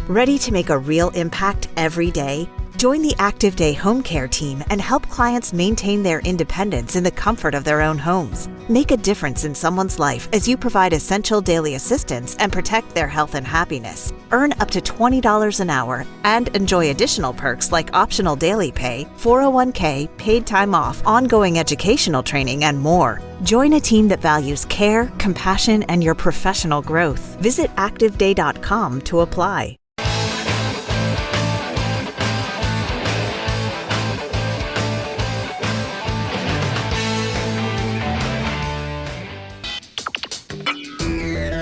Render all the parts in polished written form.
Ready to make a real impact every day? Join the Active Day Home Care team and help clients maintain their independence in the comfort of their own homes. Make a difference in someone's life as you provide essential daily assistance and protect their health and happiness. Earn up to $20 an hour and enjoy additional perks like optional daily pay, 401k, paid time off, ongoing educational training, and more. Join a team that values care, compassion, and your professional growth. Visit activeday.com to apply.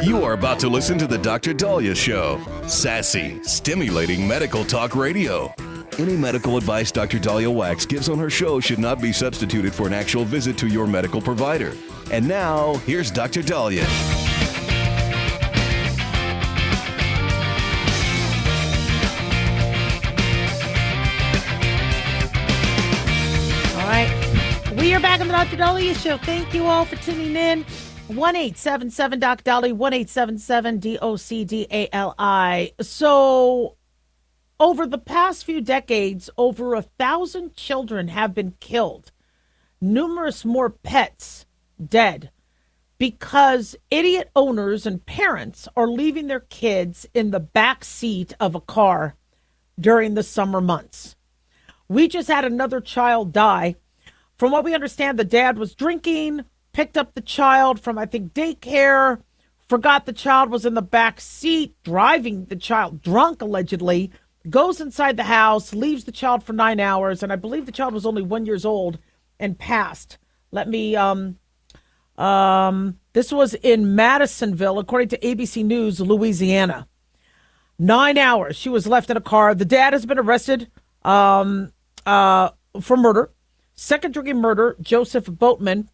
You are about to listen to the Dr. Daliah Show. Sassy, stimulating medical talk radio. Any medical advice Dr. Daliah Wax gives on her show should not be substituted for an actual visit to your medical provider. And now, here's Dr. Daliah. All right. We are back on the Dr. Daliah Show. Thank you all for tuning in. 1-877-DOC-DALI, 1-877-DOC-DALI. So, over the past few decades, over 1,000 children have been killed. Numerous more pets dead because idiot owners and parents are leaving their kids in the back seat of a car during the summer months. We just had another child die. From what we understand, the dad was drinking, picked up the child from, I think, daycare, forgot the child was in the back seat, driving the child drunk, allegedly, goes inside the house, leaves the child for 9 hours, and I believe the child was only 1 year old and passed. This was in Madisonville, according to ABC News, Louisiana. 9 hours. She was left in a car. The dad has been arrested for murder, second-degree murder, Joseph Boatman,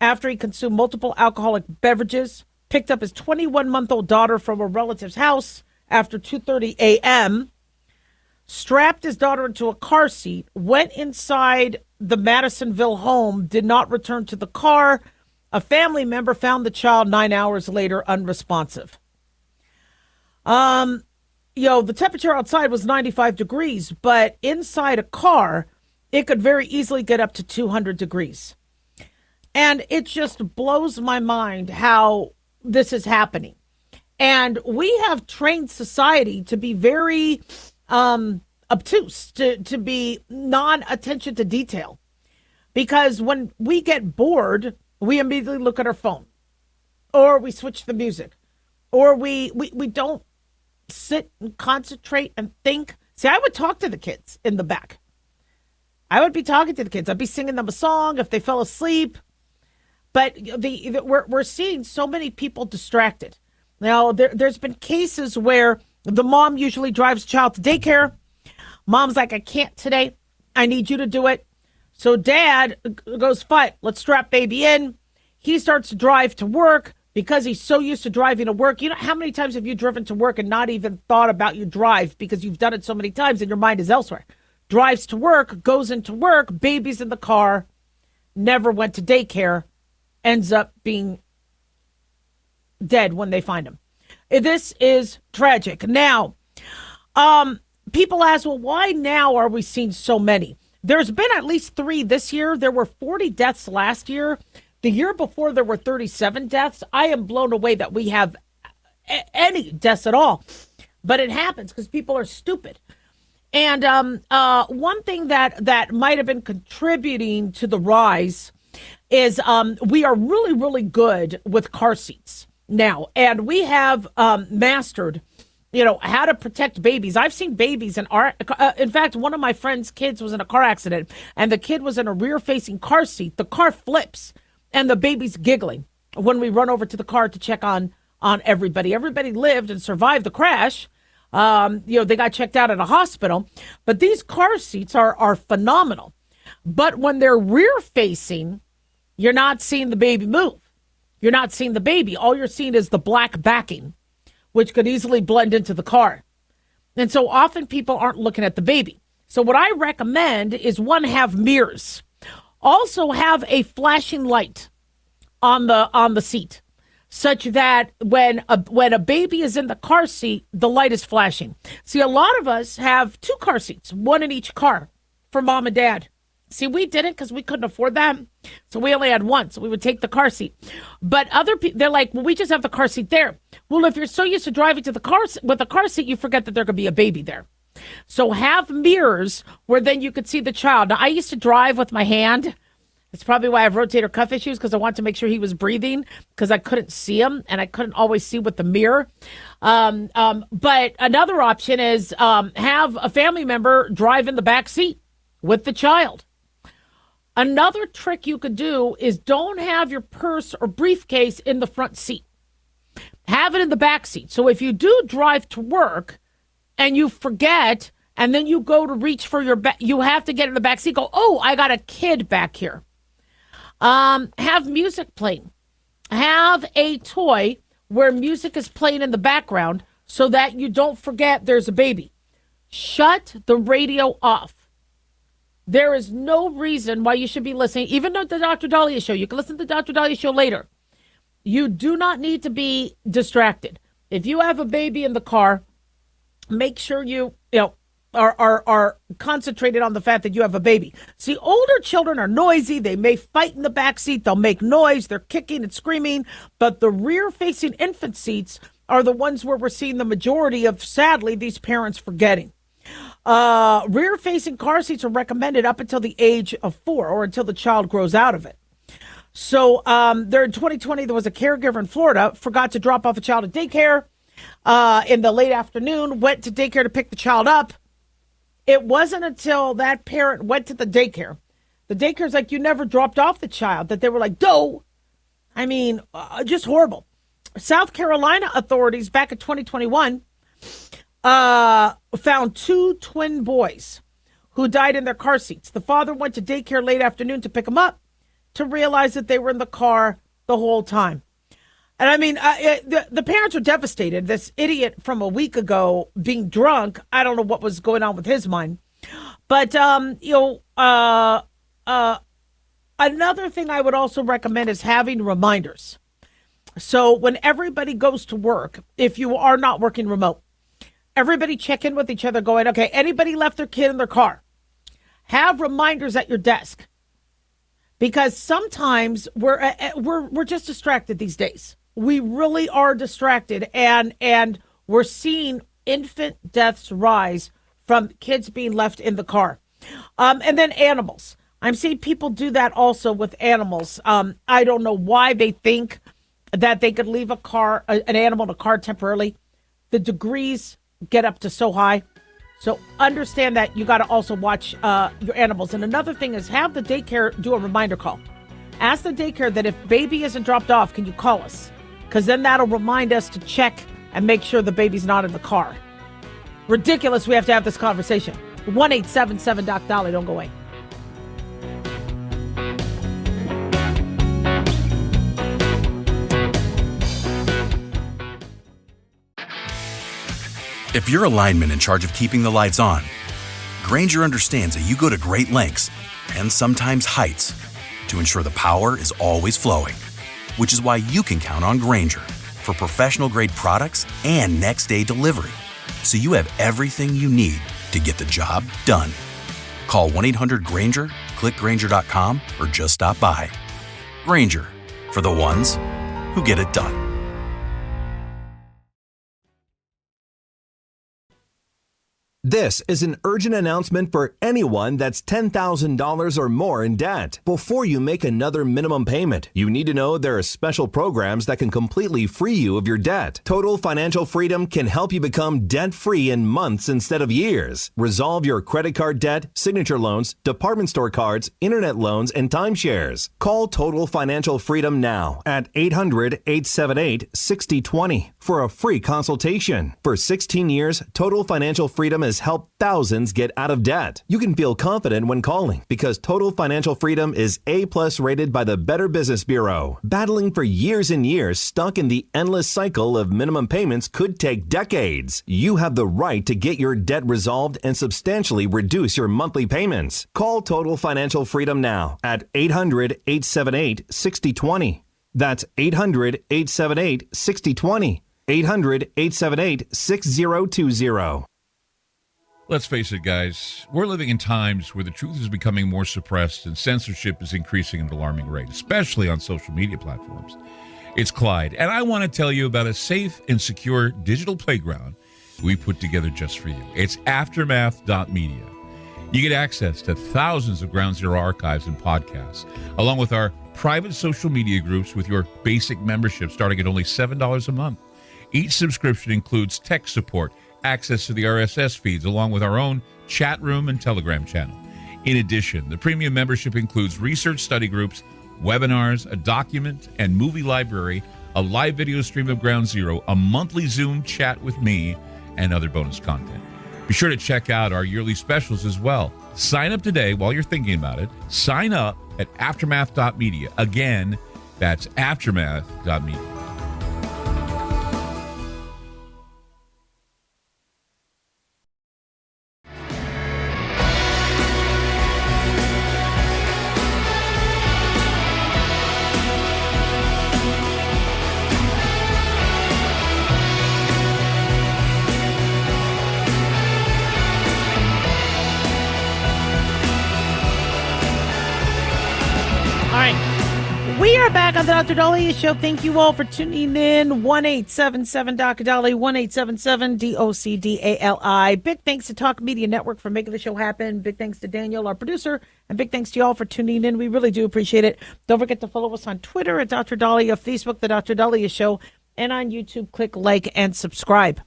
after he consumed multiple alcoholic beverages, picked up his 21-month-old daughter from a relative's house after 2:30 a.m., strapped his daughter into a car seat, went inside the Madisonville home, did not return to the car. A family member found the child 9 hours later unresponsive. The temperature outside was 95 degrees, but inside a car, it could very easily get up to 200 degrees. And it just blows my mind how this is happening. And we have trained society to be very obtuse, to be non-attention to detail. Because when we get bored, we immediately look at our phone. Or we switch the music. Or we don't sit and concentrate and think. See, I would talk to the kids in the back. I would be talking to the kids. I'd be singing them a song if they fell asleep. But we're seeing so many people distracted. Now, there's been cases where the mom usually drives the child to daycare. Mom's like, I can't today. I need you to do it. So dad goes, fine, let's strap baby in. He starts to drive to work because he's so used to driving to work. You know, how many times have you driven to work and not even thought about your drive because you've done it so many times and your mind is elsewhere? Drives to work, goes into work, baby's in the car, never went to daycare, ends up being dead when they find him. This is tragic. Now, people ask, well, why now are we seeing so many? There's been at least 3 this year. There were 40 deaths last year. The year before, there were 37 deaths. I am blown away that we have any deaths at all. But it happens because people are stupid. And one thing that might have been contributing to the rise is we are really, really good with car seats now. And we have mastered, how to protect babies. I've seen babies in fact, one of my friend's kids was in a car accident and the kid was in a rear-facing car seat. The car flips and the baby's giggling when we run over to the car to check on everybody. Everybody lived and survived the crash. They got checked out at a hospital. But these car seats are phenomenal. But when they're rear-facing, you're not seeing the baby move. You're not seeing the baby. All you're seeing is the black backing, which could easily blend into the car. And so often people aren't looking at the baby. So what I recommend is, one, have mirrors. Also have a flashing light on the seat. such that when a baby is in the car seat, the light is flashing. See, a lot of us have 2 car seats, one in each car for mom and dad. See, we didn't because we couldn't afford that. So we only had one. So we would take the car seat. But other people, they're like, well, we just have the car seat there. Well, if you're so used to driving to the car with the car seat, you forget that there could be a baby there. So have mirrors where then you could see the child. Now, I used to drive with my hand. That's probably why I have rotator cuff issues, because I wanted to make sure he was breathing, because I couldn't see him and I couldn't always see with the mirror. But another option is have a family member drive in the back seat with the child. Another trick you could do is don't have your purse or briefcase in the front seat. Have it in the back seat. So if you do drive to work and you forget, and then you go to reach for your bag, you have to get in the back seat. Go, oh, I got a kid back here. Have music playing. Have a toy where music is playing in the background so that you don't forget there's a baby. Shut the radio off. There is no reason why you should be listening, even though the Dr. Daliah show. You can listen to the Dr. Daliah show later. You do not need to be distracted. If you have a baby in the car, make sure you are concentrated on the fact that you have a baby. See, older children are noisy. They may fight in the back seat. They'll make noise. They're kicking and screaming. But the rear-facing infant seats are the ones where we're seeing the majority of, sadly, these parents forgetting. Rear-facing car seats are recommended up until the age of 4 or until the child grows out of it. So there in 2020, there was a caregiver in Florida, forgot to drop off a child at daycare in the late afternoon, went to daycare to pick the child up. It wasn't until that parent went to the daycare's like, you never dropped off the child, that they were like, no. I mean, just horrible. South Carolina authorities back in 2021 found 2 twin boys who died in their car seats. The father went to daycare late afternoon to pick them up to realize that they were in the car the whole time. And I mean, the parents are devastated. This idiot from a week ago being drunk, I don't know what was going on with his mind. But, another thing I would also recommend is having reminders. So when everybody goes to work, if you are not working remote, everybody check in with each other going, okay, anybody left their kid in their car? Have reminders at your desk. Because sometimes we're just distracted these days. We really are distracted, and we're seeing infant deaths rise from kids being left in the car. And then animals. I'm seeing people do that also with animals. I don't know why they think that they could leave an animal in a car temporarily. The degrees get up to so high. So understand that you got to also watch your animals. And another thing is have the daycare do a reminder call. Ask the daycare that if baby isn't dropped off, can you call us? Because then that'll remind us to check and make sure the baby's not in the car. Ridiculous. We have to have this conversation. 1-877-DOC-DOLLY. Don't go away. If you're a lineman in charge of keeping the lights on, Grainger understands that you go to great lengths and sometimes heights to ensure the power is always flowing, which is why you can count on Grainger for professional-grade products and next-day delivery, so you have everything you need to get the job done. Call 1-800-GRAINGER, click Grainger.com, or just stop by. Grainger, for the ones who get it done. This is an urgent announcement for anyone that's $10,000 or more in debt. Before you make another minimum payment, you need to know there are special programs that can completely free you of your debt. Total Financial Freedom can help you become debt-free in months instead of years. Resolve your credit card debt, signature loans, department store cards, internet loans, and timeshares. Call Total Financial Freedom now at 800-878-6020 for a free consultation. For 16 years, Total Financial Freedom has helped thousands get out of debt. You can feel confident when calling because Total Financial Freedom is A+ rated by the Better Business Bureau. Battling for years and years stuck in the endless cycle of minimum payments could take decades. You have the right to get your debt resolved and substantially reduce your monthly payments. Call Total Financial Freedom now at 800-878-6020. That's 800-878-6020. 800-878-6020. Let's face it, guys. We're living in times where the truth is becoming more suppressed and censorship is increasing at an alarming rate, especially on social media platforms. It's Clyde, and I want to tell you about a safe and secure digital playground we put together just for you. It's Aftermath.media. You get access to thousands of Ground Zero archives and podcasts, along with our private social media groups with your basic membership starting at only $7 a month. Each subscription includes tech support, access to the RSS feeds, along with our own chat room and Telegram channel. In addition, the premium membership includes research study groups, webinars, a document and movie library, a live video stream of Ground Zero, a monthly Zoom chat with me, and other bonus content. Be sure to check out our yearly specials as well. Sign up today while you're thinking about it. Sign up at Aftermath.media. Again, that's Aftermath.media. We are back on the Dr. Daliah Show. Thank you all for tuning in. 1-877 Dr. Daliah, 1-877 DOCDALI. Big thanks to Talk Media Network for making the show happen. Big thanks to Daniel, our producer, and big thanks to y'all for tuning in. We really do appreciate it. Don't forget to follow us on Twitter at Dr. Daliah, Facebook, The Dr. Daliah Show, and on YouTube, click like and subscribe.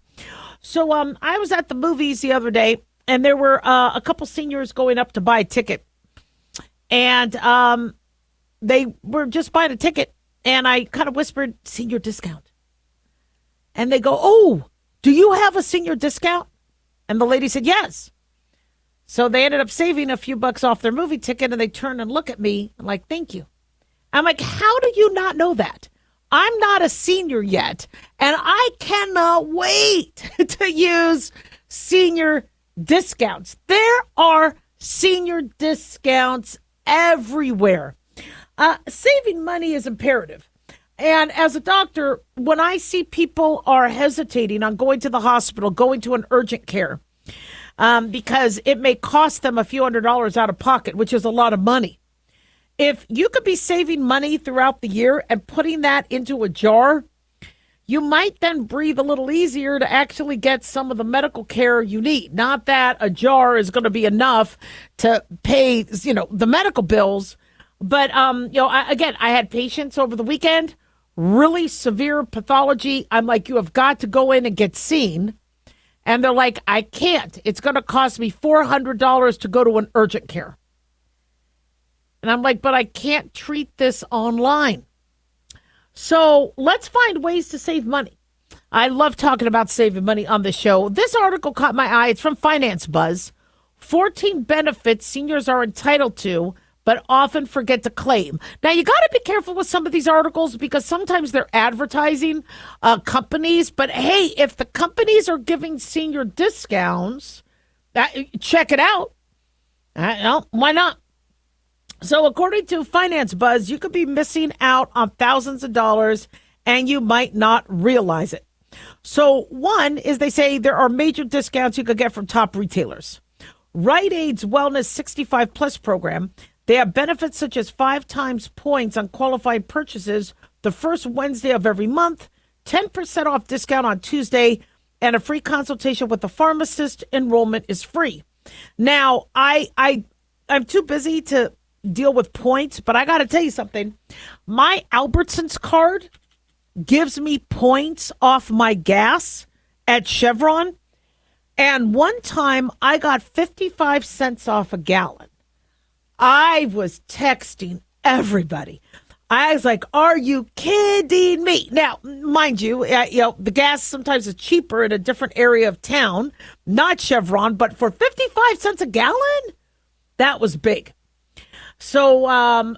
So I was at the movies the other day, and there were a couple seniors going up to buy a ticket. And they were just buying a ticket, and I kind of whispered, senior discount. And they go, oh, do you have a senior discount? And the lady said, yes. So they ended up saving a few bucks off their movie ticket, and they turn and look at me. I'm like, thank you. I'm like, how do you not know that? I'm not a senior yet, and I cannot wait to use senior discounts. There are senior discounts everywhere. Saving money is imperative. And as a doctor, when I see people are hesitating on going to the hospital, going to an urgent care, because it may cost them a few $100s out of pocket, which is a lot of money. If you could be saving money throughout the year and putting that into a jar, you might then breathe a little easier to actually get some of the medical care you need. Not that a jar is going to be enough to pay, the medical bills. But, I had patients over the weekend, really severe pathology. I'm like, you have got to go in and get seen. And they're like, I can't. It's going to cost me $400 to go to an urgent care. And I'm like, but I can't treat this online. So let's find ways to save money. I love talking about saving money on the show. This article caught my eye. It's from Finance Buzz. 14 benefits seniors are entitled to, but often forget to claim. Now, you got to be careful with some of these articles because sometimes they're advertising companies. But, hey, if the companies are giving senior discounts, check it out. Why not? So, according to Finance Buzz, you could be missing out on thousands of dollars, and you might not realize it. So, one is they say there are major discounts you could get from top retailers. Rite Aid's Wellness 65 Plus program. They have benefits such as 5 times points on qualified purchases the first Wednesday of every month, 10% off discount on Tuesday, and a free consultation with a pharmacist. Enrollment is free. Now, I'm too busy to deal with points, but I got to tell you something. My Albertsons card gives me points off my gas at Chevron, and one time I got 55 cents off a gallon. I was texting everybody. I was like, are you kidding me? Now, mind you, the gas sometimes is cheaper in a different area of town, not Chevron, but for 55 cents a gallon, that was big. So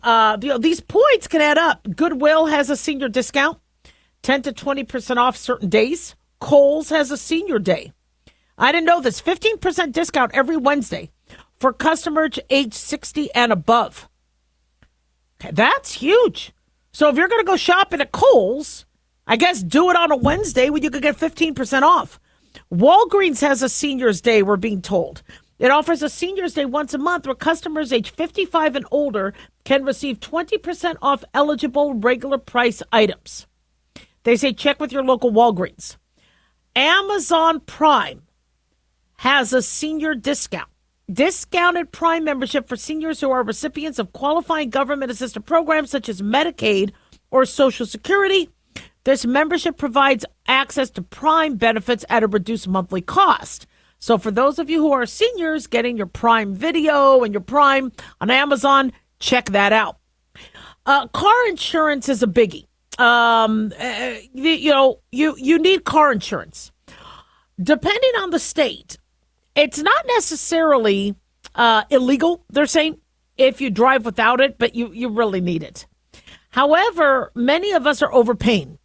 these points can add up. Goodwill has a senior discount, 10 to 20% off certain days. Kohl's has a senior day. I didn't know this. 15% discount every Wednesday for customers age 60 and above. Okay, that's huge. So if you're going to go shopping at Kohl's, I guess do it on a Wednesday when you could get 15% off. Walgreens has a seniors day, we're being told. It offers a seniors day once a month where customers age 55 and older can receive 20% off eligible regular price items. They say check with your local Walgreens. Amazon Prime has a senior discount. Discounted Prime membership for seniors who are recipients of qualifying government-assisted programs such as Medicaid or Social Security. This membership provides access to Prime benefits at a reduced monthly cost. So for those of you who are seniors getting your Prime Video and your Prime on Amazon, check that out. Car insurance is a biggie. You need car insurance. Depending on the state, it's not necessarily illegal, they're saying, if you drive without it, but you really need it. However, many of us are overpaying.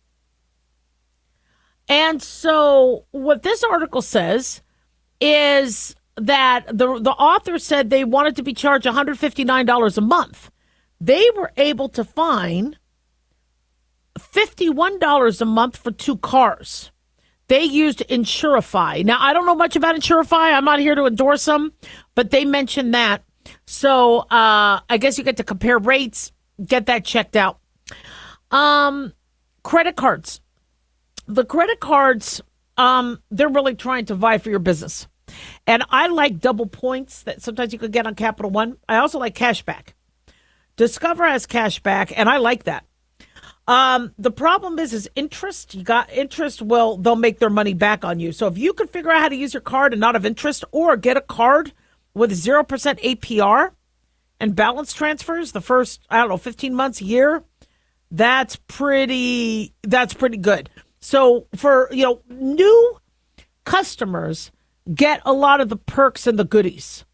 And so what this article says is that the author said they wanted to be charged $159 a month. They were able to find $51 a month for 2 cars. They used Insurify. Now, I don't know much about Insurify. I'm not here to endorse them, but they mentioned that. So I guess you get to compare rates, get that checked out. Credit cards. The credit cards, they're really trying to vie for your business. And I like double points that sometimes you could get on Capital One. I also like cashback. Discover has cashback, and I like that. The problem is interest. You got interest, well, they'll make their money back on you. So if you can figure out how to use your card and not have interest, or get a card with 0% APR and balance transfers the first, 15 months, a year, that's pretty good. So for, new customers get a lot of the perks and the goodies.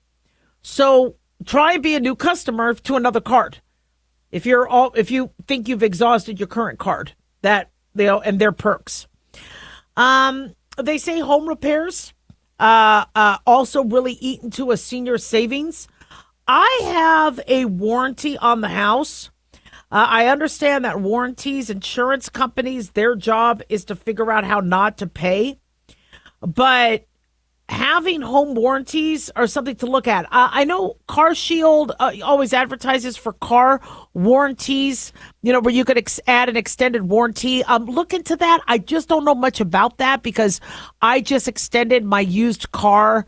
So try and be a new customer to another card. If you think you've exhausted your current card, and their perks. They say home repairs also really eat into a senior savings. I have a warranty on the house. I understand that warranties, insurance companies, their job is to figure out how not to pay. But having home warranties are something to look at. I know Car Shield always advertises for car warranties, where you could add an extended warranty. Look into that. I just don't know much about that because I just extended my used car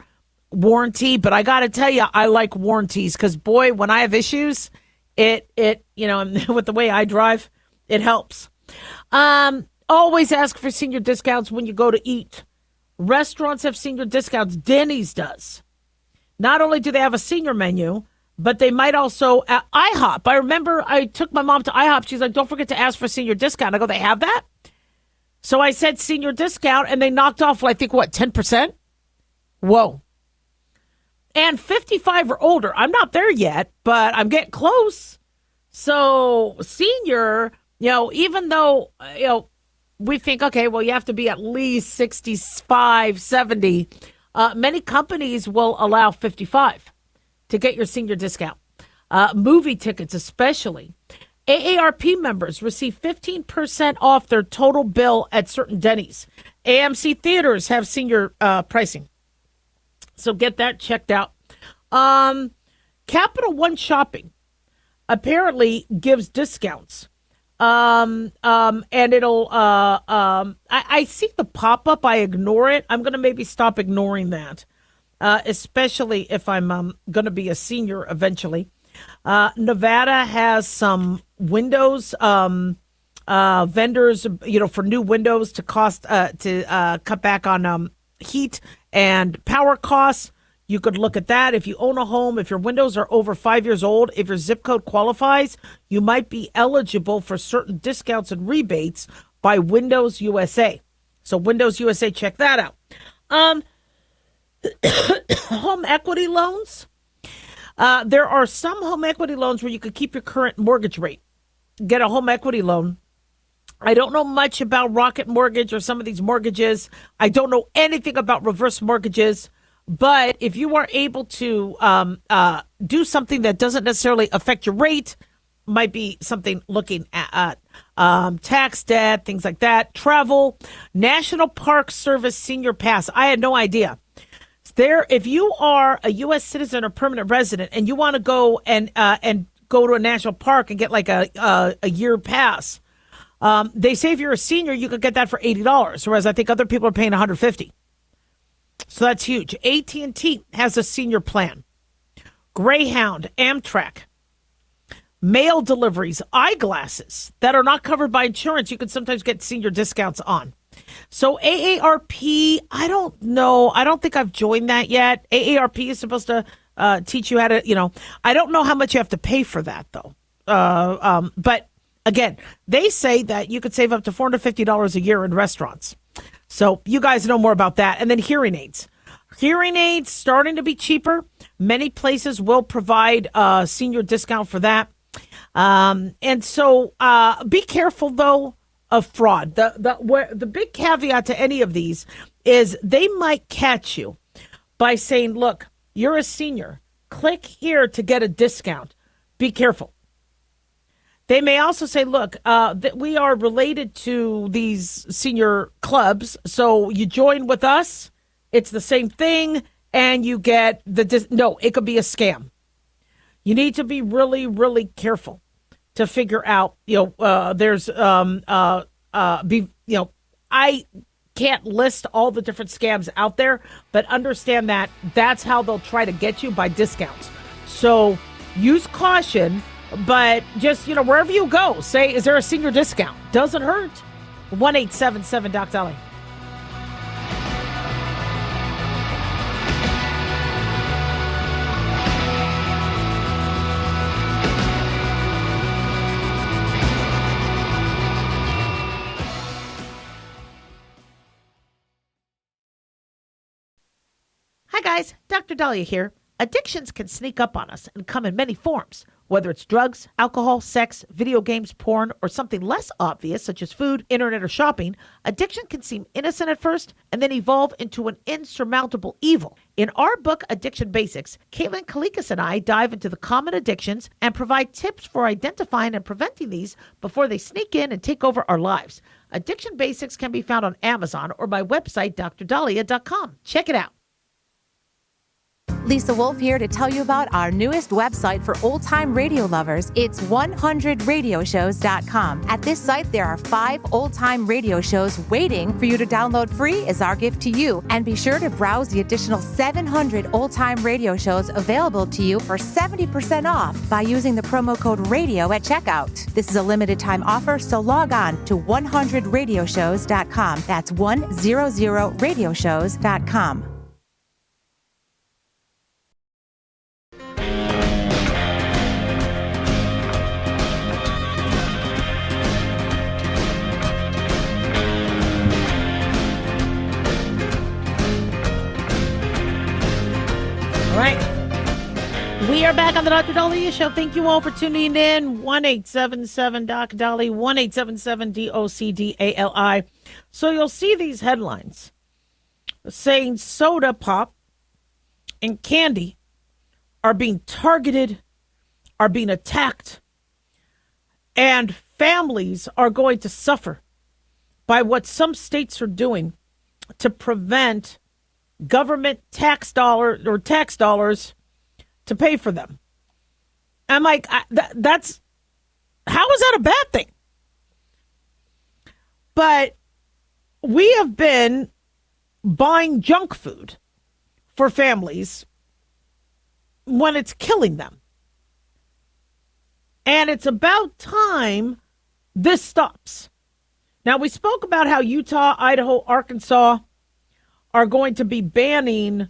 warranty. But I got to tell you, I like warranties because, boy, when I have issues, it with the way I drive, it helps. Always ask for senior discounts when you go to eat. Restaurants have senior discounts. Denny's does. Not only do they have a senior menu, but they might also IHOP. I remember I took my mom to IHOP. She's like, don't forget to ask for senior discount. I go, they have that? So I said senior discount, and they knocked off, 10%? Whoa. And 55 or older. I'm not there yet, but I'm getting close. So senior, even though, we think, okay, well, you have to be at least 65, 70. Many companies will allow 55 to get your senior discount. Movie tickets especially. AARP members receive 15% off their total bill at certain Denny's. AMC theaters have senior pricing. So get that checked out. Capital One Shopping apparently gives discounts. And it'll, I see the pop-up. I ignore it. I'm going to maybe stop ignoring that, especially if I'm going to be a senior eventually. Nevada has some windows, vendors, for new windows to cut back on, heat and power costs. You could look at that. If you own a home, if your windows are over 5 years old, if your zip code qualifies, you might be eligible for certain discounts and rebates by Windows USA. So Windows USA, check that out. Home equity loans. There are some home equity loans where you could keep your current mortgage rate. Get a home equity loan. I don't know much about Rocket Mortgage or some of these mortgages. I don't know anything about reverse mortgages. But if you are able to do something that doesn't necessarily affect your rate, might be something looking at tax debt, things like that. Travel, National Park Service Senior Pass. I had no idea. There, if you are a U.S. citizen or permanent resident and you want to go and go to a national park and get like a year pass, they say if you're a senior, you could get that for $80, whereas I think other people are paying $150. So that's huge. AT&T has a senior plan. Greyhound, Amtrak, mail deliveries, eyeglasses that are not covered by insurance, you can sometimes get senior discounts on. So AARP, I don't know. I don't think I've joined that yet. AARP is supposed to teach you how to, I don't know how much you have to pay for that, though. But again, they say that you could save up to $450 a year in restaurants. So you guys know more about that. And then hearing aids. Hearing aids starting to be cheaper. Many places will provide a senior discount for that. And so be careful, though, of fraud. The big caveat to any of these is they might catch you by saying, look, you're a senior. Click here to get a discount. Be careful. They may also say, look, that we are related to these senior clubs, so you join with us. It's the same thing, and you get no, it could be a scam. You need to be really, really careful to figure out, I can't list all the different scams out there, but understand that that's how they'll try to get you, by discounts. So use caution, but just, wherever you go, say, is there a senior discount? Doesn't hurt. 1-877-DOC-DALIAH. Hi guys, Dr. Daliah here. Addictions can sneak up on us and come in many forms, whether it's drugs, alcohol, sex, video games, porn, or something less obvious such as food, internet, or shopping. Addiction can seem innocent at first and then evolve into an insurmountable evil. In our book, Addiction Basics, Caitlin Kalikas and I dive into the common addictions and provide tips for identifying and preventing these before they sneak in and take over our lives. Addiction Basics can be found on Amazon or my website, drdaliah.com. Check it out. Lisa Wolf here to tell you about our newest website for old-time radio lovers. It's 100radioshows.com. At this site, there are 5 old-time radio shows waiting for you to download free as our gift to you. And be sure to browse the additional 700 old-time radio shows available to you for 70% off by using the promo code RADIO at checkout. This is a limited-time offer, so log on to 100radioshows.com. That's 100radioshows.com. We are back on the Dr. Daliah Show. Thank you all for tuning in. 1-877-DOC-DALI, 1-877-DOCDALI. So you'll see these headlines saying soda pop and candy are being targeted, are being attacked, and families are going to suffer by what some states are doing to prevent government tax dollars to pay for them. I'm like, that's, how is that a bad thing? But we have been buying junk food for families when it's killing them. And it's about time this stops. Now, we spoke about how Utah, Idaho, Arkansas are going to be banning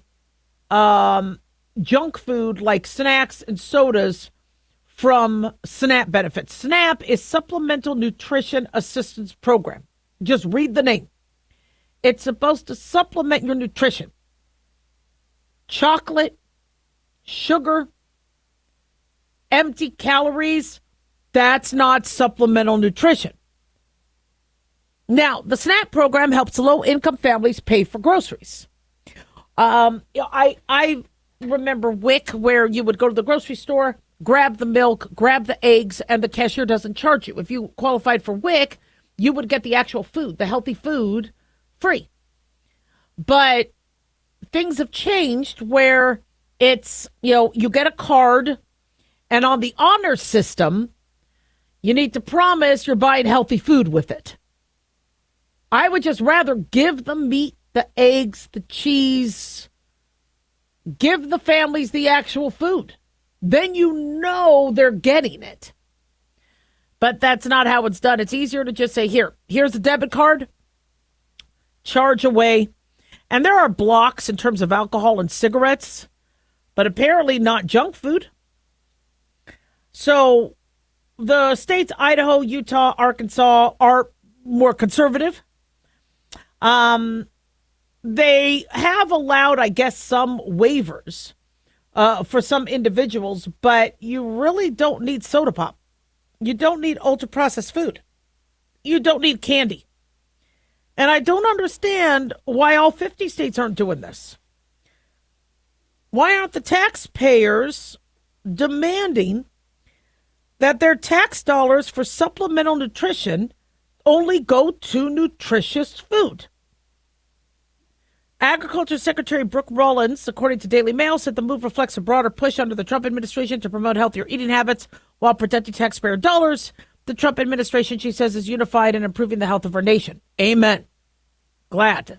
junk food like snacks and sodas from SNAP benefits. SNAP is Supplemental Nutrition Assistance Program. Just read the name. It's supposed to supplement your nutrition. Chocolate, sugar, empty calories, that's not supplemental nutrition. Now, the SNAP program helps low-income families pay for groceries. I remember WIC, where you would go to the grocery store, grab the milk, grab the eggs, and the cashier doesn't charge you. If you qualified for WIC, you would get the actual food, the healthy food, free. But things have changed where it's, you get a card, and on the honor system, you need to promise you're buying healthy food with it. I would just rather give the meat, the eggs, the cheese, give the families the actual food. Then you know they're getting it. But that's not how it's done. It's easier to just say, here's a debit card, charge away. And there are blocks in terms of alcohol and cigarettes, but apparently not junk food. So the states, Idaho, Utah, Arkansas, are more conservative. They have allowed, I guess, some waivers for some individuals, but you really don't need soda pop. You don't need ultra-processed food. You don't need candy. And I don't understand why all 50 states aren't doing this. Why aren't the taxpayers demanding that their tax dollars for supplemental nutrition only go to nutritious food? Agriculture Secretary Brooke Rollins, according to Daily Mail, said the move reflects a broader push under the Trump administration to promote healthier eating habits while protecting taxpayer dollars. The Trump administration, she says, is unified in improving the health of our nation. Amen. Glad.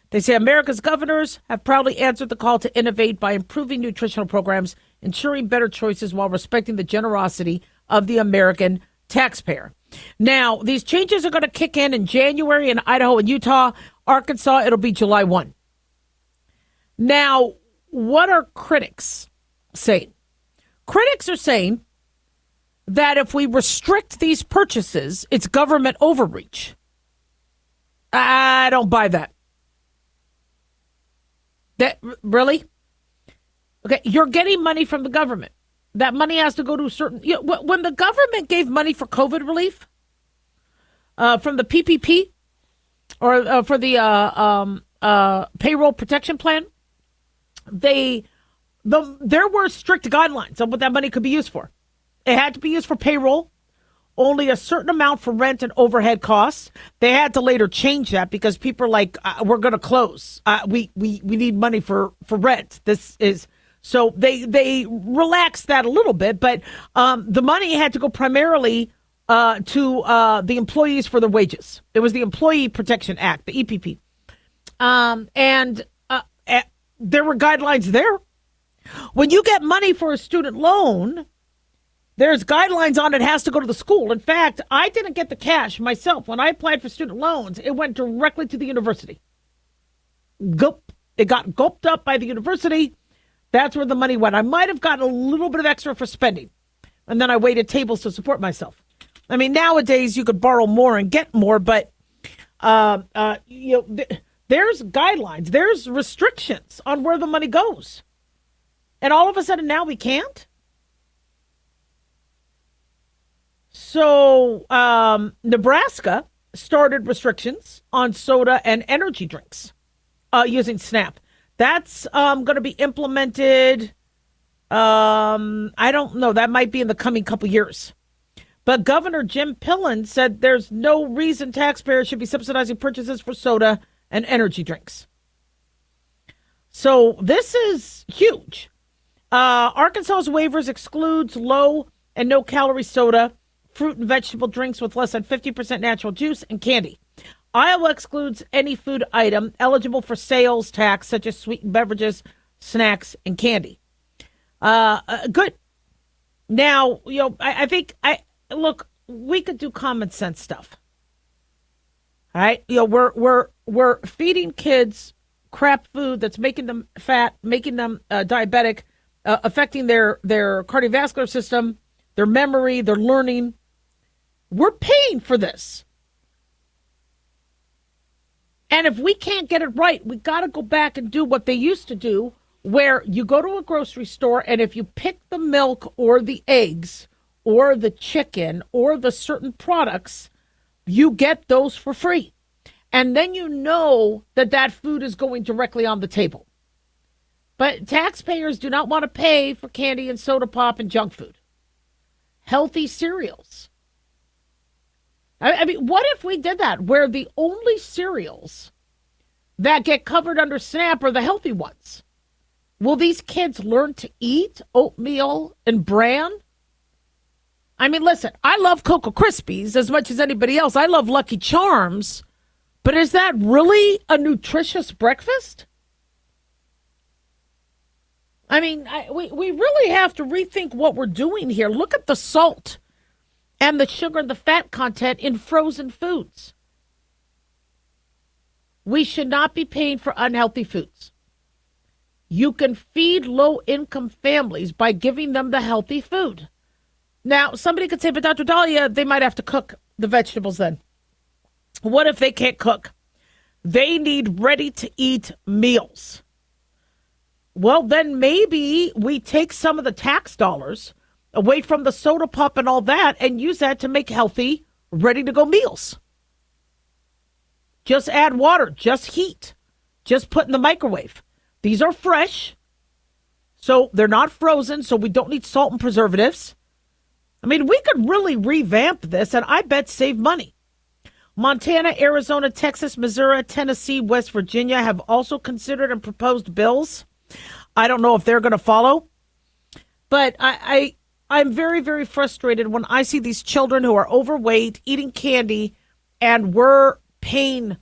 They say America's governors have proudly answered the call to innovate by improving nutritional programs, ensuring better choices while respecting the generosity of the American taxpayer. Now, these changes are going to kick in January in Idaho and Utah. Arkansas, it'll be July 1. Now, what are critics saying? Critics are saying that if we restrict these purchases, it's government overreach. I don't buy that. Really? Okay, you're getting money from the government. That money has to go to certain... when the government gave money for COVID relief from the PPP or for the payroll protection plan, there were strict guidelines on what that money could be used for. It had to be used for payroll, only a certain amount for rent and overhead costs. They had to later change that because people are like, we're going to close. We need money for rent. This is... So they relaxed that a little bit, but the money had to go primarily to the employees for their wages. It was the Employee Protection Act, the EPP. And there were guidelines there. When you get money for a student loan, there's guidelines on it has to go to the school. In fact, I didn't get the cash myself. When I applied for student loans, it went directly to the university. Gulp. It got gulped up by the university. That's where the money went. I might have gotten a little bit of extra for spending, and then I waited tables to support myself. I mean, nowadays you could borrow more and get more, but there's guidelines, there's restrictions on where the money goes, and all of a sudden now we can't. So Nebraska started restrictions on soda and energy drinks using SNAP. That's going to be implemented. I don't know. That might be in the coming couple years. But Governor Jim Pillen said there's no reason taxpayers should be subsidizing purchases for soda and energy drinks. So this is huge. Arkansas's waivers excludes low and no calorie soda, fruit and vegetable drinks with less than 50% natural juice, and candy. Iowa excludes any food item eligible for sales tax, such as sweetened beverages, snacks, and candy. Good. Now, I think look, we could do common sense stuff. All right, we're feeding kids crap food that's making them fat, making them diabetic, affecting their cardiovascular system, their memory, their learning. We're paying for this. And if we can't get it right, we got to go back and do what they used to do, where you go to a grocery store and if you pick the milk or the eggs or the chicken or the certain products, you get those for free. And then you know that food is going directly on the table. But taxpayers do not want to pay for candy and soda pop and junk food. Healthy cereals. I mean, what if we did that, where the only cereals that get covered under SNAP are the healthy ones? Will these kids learn to eat oatmeal and bran? I mean, listen, I love Cocoa Krispies as much as anybody else. I love Lucky Charms. But is that really a nutritious breakfast? I mean, we really have to rethink what we're doing here. Look at the salt and the sugar and the fat content in frozen foods. We should not be paying for unhealthy foods. You can feed low-income families by giving them the healthy food. Now, somebody could say, but Dr. Daliah, they might have to cook the vegetables then. What if they can't cook? They need ready-to-eat meals. Well, then maybe we take some of the tax dollars away from the soda pop and all that and use that to make healthy, ready-to-go meals. Just add water, just heat, just put in the microwave. These are fresh, so they're not frozen, so we don't need salt and preservatives. I mean, we could really revamp this, and I bet save money. Montana, Arizona, Texas, Missouri, Tennessee, West Virginia have also considered and proposed bills. I don't know if they're going to follow, but I'm very, very frustrated when I see these children who are overweight, eating candy, and we're paying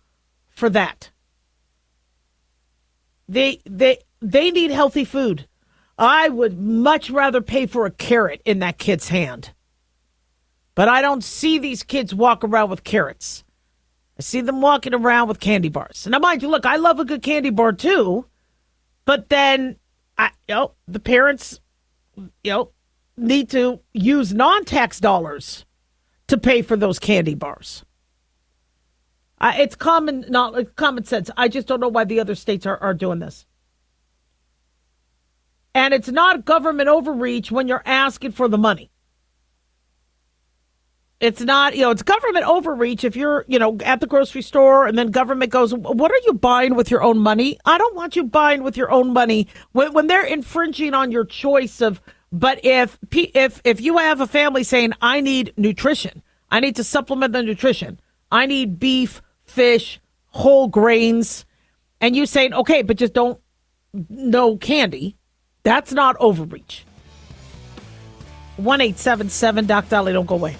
for that. They need healthy food. I would much rather pay for a carrot in that kid's hand. But I don't see these kids walk around with carrots. I see them walking around with candy bars. And now, mind you, look, I love a good candy bar too. But then, the parents, need to use non-tax dollars to pay for those candy bars. It's common sense. I just don't know why the other states are doing this. And it's not government overreach when you're asking for the money. It's not, it's government overreach if you're, at the grocery store and then government goes, what are you buying with your own money? I don't want you buying with your own money when they're infringing on your choice of, but if you have a family saying, I need nutrition, I need to supplement the nutrition, I need beef, fish, whole grains, and you saying, okay, but just no candy, that's not overreach. 1-877 Doc Dolly, don't go away.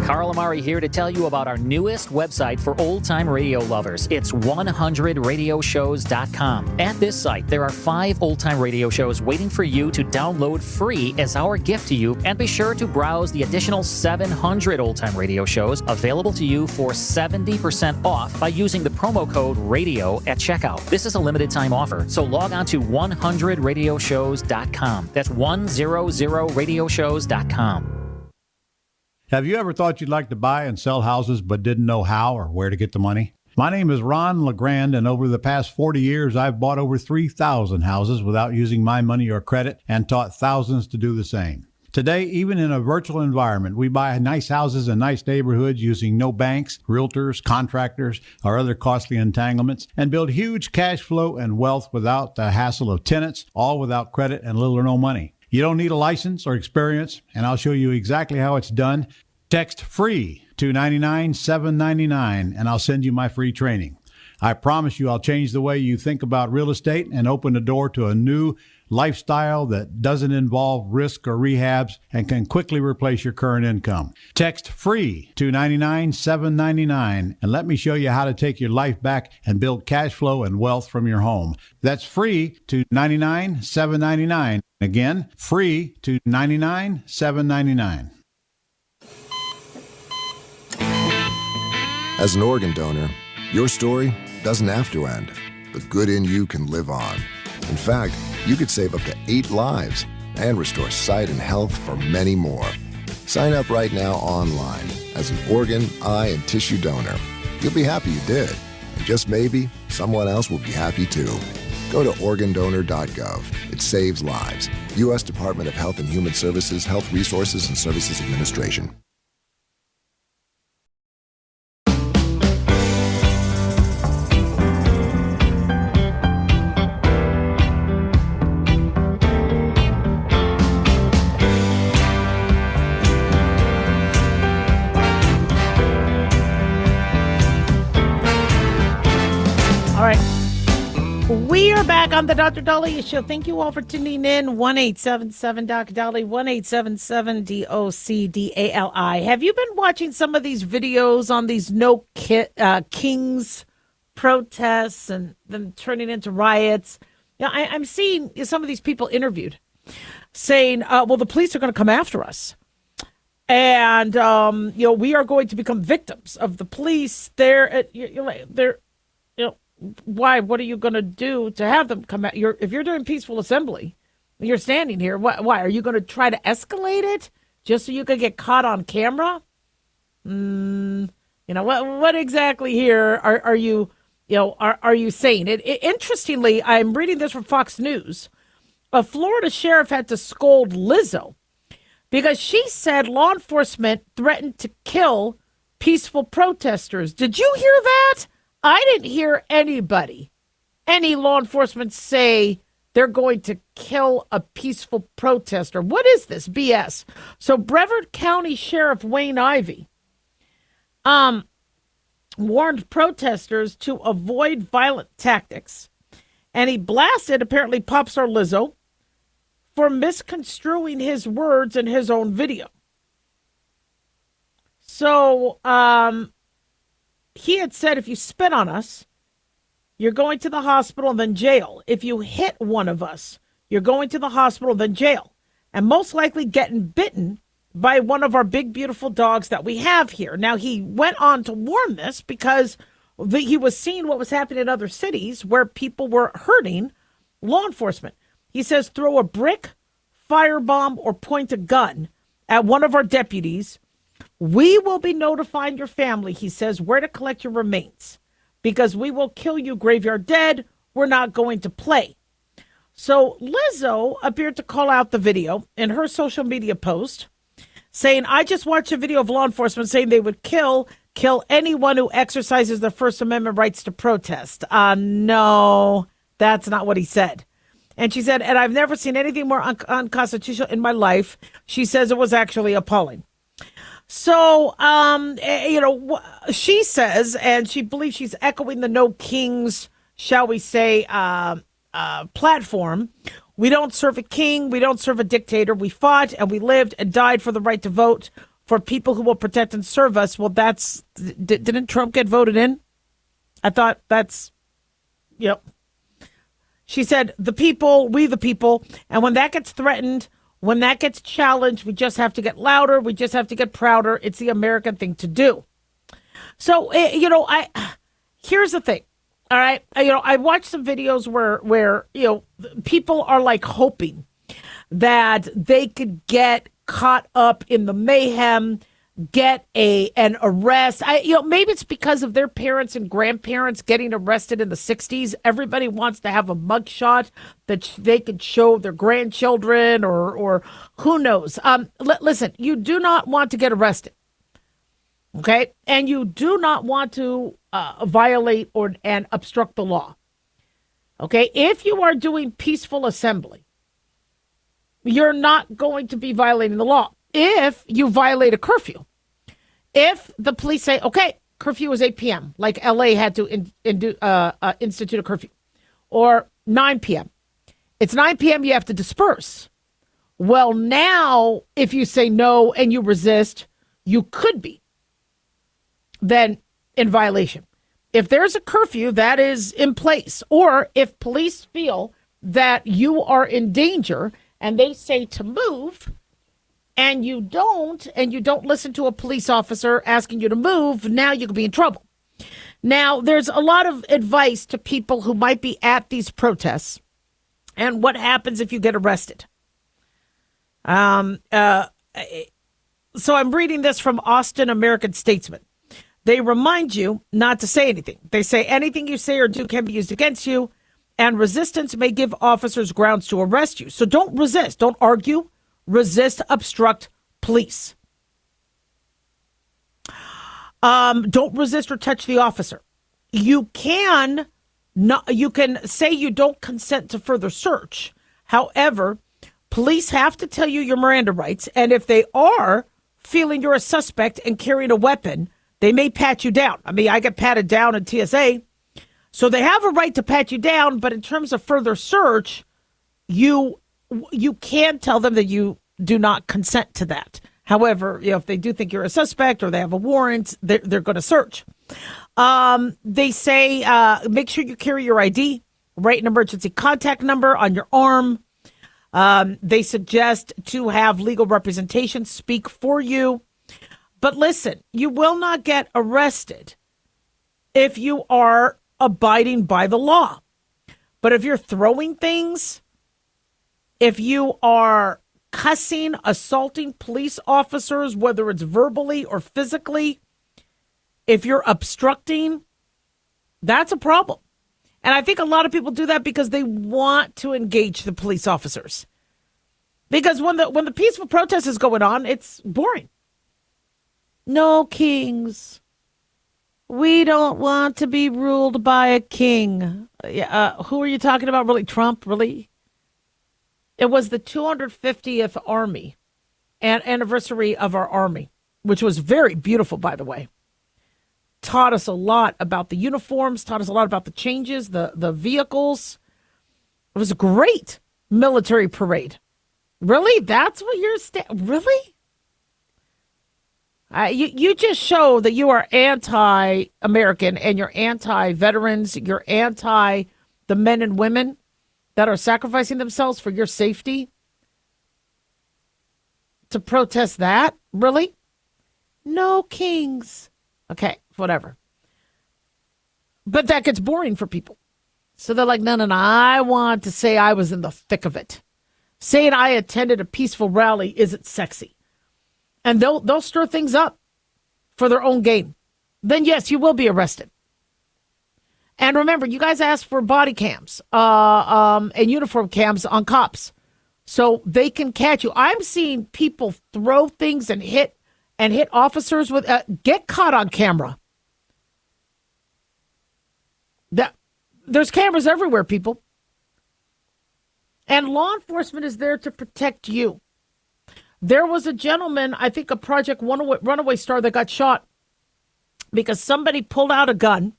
Carl Amari here to tell you about our newest website for old-time radio lovers. It's 100radioshows.com. At this site, there are 5 old-time radio shows waiting for you to download free as our gift to you, and be sure to browse the additional 700 old-time radio shows available to you for 70% off by using the promo code RADIO at checkout. This is a limited-time offer, so log on to 100radioshows.com. That's 100radioshows.com. Have you ever thought you'd like to buy and sell houses but didn't know how or where to get the money? My name is Ron LeGrand, and over the past 40 years, I've bought over 3,000 houses without using my money or credit, and taught thousands to do the same. Today, even in a virtual environment, we buy nice houses in nice neighborhoods using no banks, realtors, contractors, or other costly entanglements, and build huge cash flow and wealth without the hassle of tenants, all without credit and little or no money. You don't need a license or experience, and I'll show you exactly how it's done. Text FREE to 99799, and I'll send you my free training. I promise you I'll change the way you think about real estate and open the door to a new lifestyle that doesn't involve risk or rehabs and can quickly replace your current income. Text FREE to 99799, and let me show you how to take your life back and build cash flow and wealth from your home. That's FREE to 99799. Again, FREE to 99799. As an organ donor, your story doesn't have to end. The good in you can live on. In fact, you could save up to 8 lives and restore sight and health for many more. Sign up right now online as an organ, eye, and tissue donor. You'll be happy you did. And just maybe, someone else will be happy too. Go to organdonor.gov. It saves lives. U.S. Department of Health and Human Services, Health Resources and Services Administration. We are back on the Dr. Daliah Show. Thank you all for tuning in. 1-877-Doc-Dali, 1-877-DOC-DALI. Have you been watching some of these videos on these Kings protests and them turning into riots? Yeah, I'm seeing some of these people interviewed saying, well, the police are going to come after us. And, we are going to become victims of the police. Why? What are you going to do to have them come out? If you're doing peaceful assembly, you're standing here. Why? Are you going to try to escalate it just so you can get caught on camera? What exactly here are you saying? Interestingly, I'm reading this from Fox News. A Florida sheriff had to scold Lizzo because she said law enforcement threatened to kill peaceful protesters. Did you hear that? I didn't hear any law enforcement say they're going to kill a peaceful protester. What is this BS? So Brevard County Sheriff Wayne Ivey warned protesters to avoid violent tactics. And he blasted, apparently, pop star Lizzo for misconstruing his words in his own video. So, he had said, if you spit on us, you're going to the hospital and then jail. If you hit one of us, you're going to the hospital and then jail. And most likely getting bitten by one of our big, beautiful dogs that we have here. Now, he went on to warn this because he was seeing what was happening in other cities where people were hurting law enforcement. He says, throw a brick, firebomb, or point a gun at one of our deputies. We will be notifying your family, he says, where to collect your remains because we will kill you graveyard dead. We're not going to play. So Lizzo appeared to call out the video in her social media post saying, I just watched a video of law enforcement saying they would kill anyone who exercises their First Amendment rights to protest. No, that's not what he said. And she said, and I've never seen anything more unconstitutional in my life. She says it was actually appalling. So, she says, and she believes she's echoing the No Kings, shall we say, platform. We don't serve a king. We don't serve a dictator. We fought and we lived and died for the right to vote for people who will protect and serve us. Well, didn't Trump get voted in? I thought yep. She said, the people, we the people. And when that gets threatened, when that gets challenged, we just have to get louder. We just have to get prouder. It's the American thing to do. So, here's the thing. All right. I watched some videos where people are like hoping that they could get caught up in the mayhem, get an arrest. Maybe it's because of their parents and grandparents getting arrested in the 60s. Everybody wants to have a mugshot that they could show their grandchildren or who knows. Listen, you do not want to get arrested. Okay. And you do not want to violate and obstruct the law. Okay. If you are doing peaceful assembly, you're not going to be violating the law. If you violate a curfew, if the police say, okay, curfew is 8 p.m., like LA had to institute a curfew, or 9 p.m., it's 9 p.m., you have to disperse. Well, now, if you say no and you resist, you could be then in violation. If there's a curfew that is in place, or if police feel that you are in danger and they say to move, and you don't listen to a police officer asking you to move, now you could be in trouble. Now, there's a lot of advice to people who might be at these protests and what happens if you get arrested. So I'm reading this from Austin American Statesman. They remind you not to say anything. They say anything you say or do can be used against you, and resistance may give officers grounds to arrest you. So don't resist. Don't argue. Resist, obstruct police. Don't resist or touch the officer. You can say you don't consent to further search. However, police have to tell you your Miranda rights, and if they are feeling you're a suspect and carrying a weapon, they may pat you down. I mean, I get patted down in TSA, so they have a right to pat you down, but in terms of further search, you can tell them that you do not consent to that. However, if they do think you're a suspect or they have a warrant, they're going to search. They say make sure you carry your ID, write an emergency contact number on your arm. They suggest to have legal representation speak for you. But listen, you will not get arrested if you are abiding by the law. But if you're throwing things, if you are cussing, assaulting police officers, whether it's verbally or physically, if you're obstructing, that's a problem. And I think a lot of people do that because they want to engage the police officers. Because when the peaceful protest is going on, it's boring. No kings. We don't want to be ruled by a king. Who are you talking about? Really? Trump? Really? It was the 250th Army and anniversary of our Army, which was very beautiful, by the way. Taught us a lot about the uniforms, taught us a lot about the changes, the vehicles. It was a great military parade. Really? That's what you're really? You just show that you are anti-American and you're anti-veterans. You're anti the men and women that are sacrificing themselves for your safety to protest that? Really? No kings. Okay, whatever. But that gets boring for people. So they're like, no, I want to say I was in the thick of it. Saying I attended a peaceful rally isn't sexy. And they'll stir things up for their own gain. Then, yes, you will be arrested. And remember, you guys asked for body cams and uniform cams on cops so they can catch you. I'm seeing people throw things and hit officers with get caught on camera. There's cameras everywhere, people. And law enforcement is there to protect you. There was a gentleman, I think a Project Runaway star, that got shot because somebody pulled out a gun,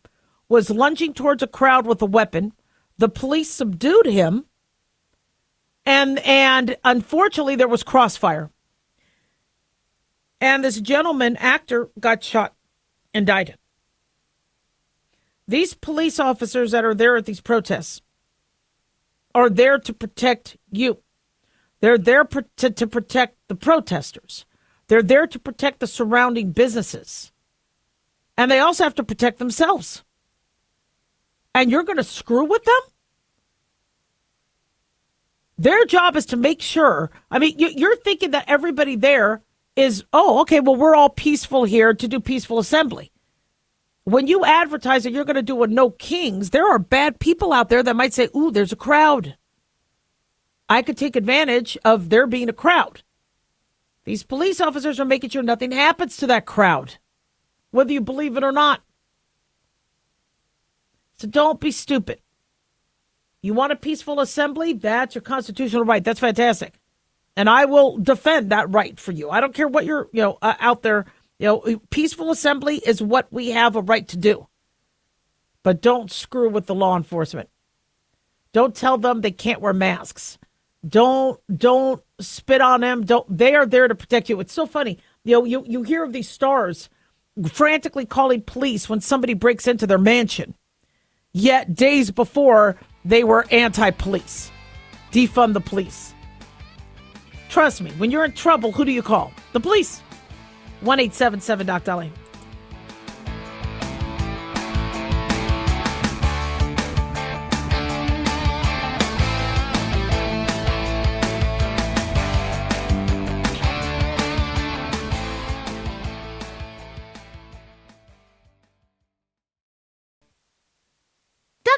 was lunging towards a crowd with a weapon. The police subdued him, and unfortunately there was crossfire. And this gentleman, actor, got shot and died. These police officers that are there at these protests are there to protect you. They're there to protect the protesters. They're there to protect the surrounding businesses. And they also have to protect themselves. And you're going to screw with them? Their job is to make sure. I mean, you're thinking that everybody there is, oh, okay, well, we're all peaceful here to do peaceful assembly. When you advertise that you're going to do a no kings, there are bad people out there that might say, ooh, there's a crowd. I could take advantage of there being a crowd. These police officers are making sure nothing happens to that crowd, whether you believe it or not. So don't be stupid. You want a peaceful assembly? That's your constitutional right. That's fantastic. And I will defend that right for you. I don't care what you're, out there. Peaceful assembly is what we have a right to do. But don't screw with the law enforcement. Don't tell them they can't wear masks. Don't spit on them. They are there to protect you. It's so funny. You hear of these stars frantically calling police when somebody breaks into their mansion. Yet days before, they were anti-police. Defund the police. Trust me, when you're in trouble, who do you call? The police. 1-877-DOC-DALIAH.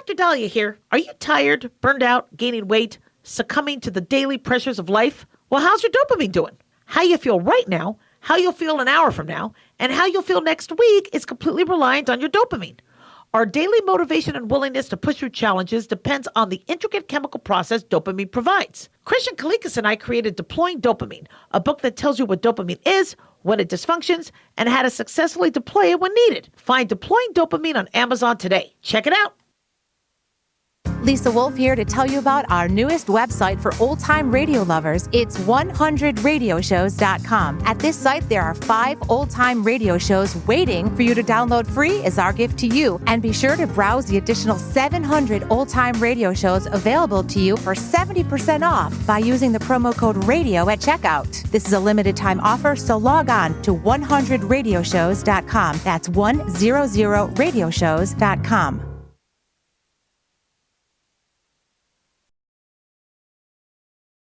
Dr. Daliah here. Are you tired, burned out, gaining weight, succumbing to the daily pressures of life? Well, how's your dopamine doing? How you feel right now, how you'll feel an hour from now, and how you'll feel next week is completely reliant on your dopamine. Our daily motivation and willingness to push through challenges depends on the intricate chemical process dopamine provides. Christian Kalikas and I created Deploying Dopamine, a book that tells you what dopamine is, when it dysfunctions, and how to successfully deploy it when needed. Find Deploying Dopamine on Amazon today. Check it out. Lisa Wolf here to tell you about our newest website for old-time radio lovers. It's 100radioshows.com. At this site, there are 5 old-time radio shows waiting for you to download free as our gift to you. And be sure to browse the additional 700 old-time radio shows available to you for 70% off by using the promo code RADIO at checkout. This is a limited-time offer, so log on to 100radioshows.com. That's 100radioshows.com.